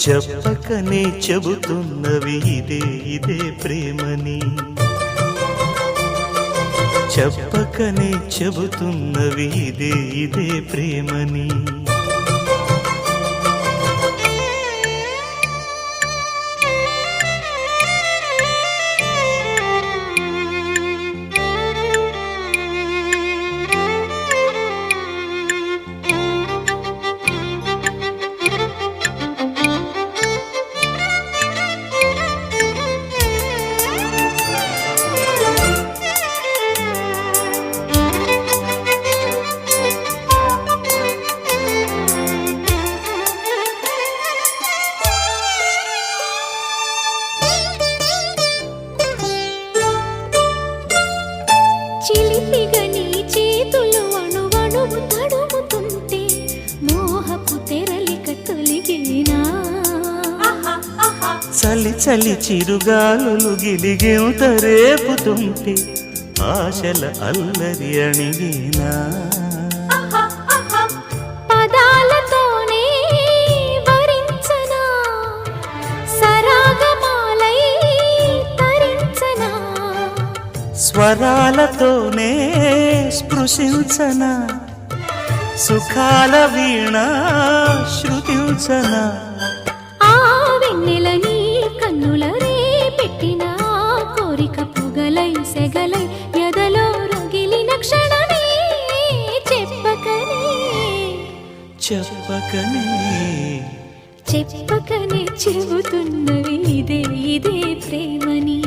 చెప్పకనే చెబుతున్నవి ఇదే ఇదే ప్రేమని, చెప్పకనే చెబుతున్నవి ఇదే ఇదే ప్రేమని. చిలిపిగని చేతులు అణువణువు తడుముతుంటే మోహపు తెరలిక తొలిగేనా, చలి చలి చిరుగాలులు గిలిగింత రేపుతుంటే ఆశల అల్లరి అణిగేనా. పదాలతోనే వరించనా, సరాగమాలై తరించనా, స్వరాలతోనే స్పృశించనా, సుఖాల వీణ శృతించనా. ఆ వెన్నెల నీ కన్నుల రే పెట్టిన కోరిక పొగలై సెగలై ఎదలో రగిలిన క్షణమే చెప్పకనే చెప్పకనే చెప్పకనే చెబుతున్నవి ఇదే ఇదే ప్రేమని,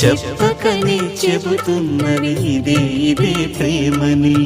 చెప్పకనే చెబుతున్నవి ఇదే ఇదే ప్రేమని.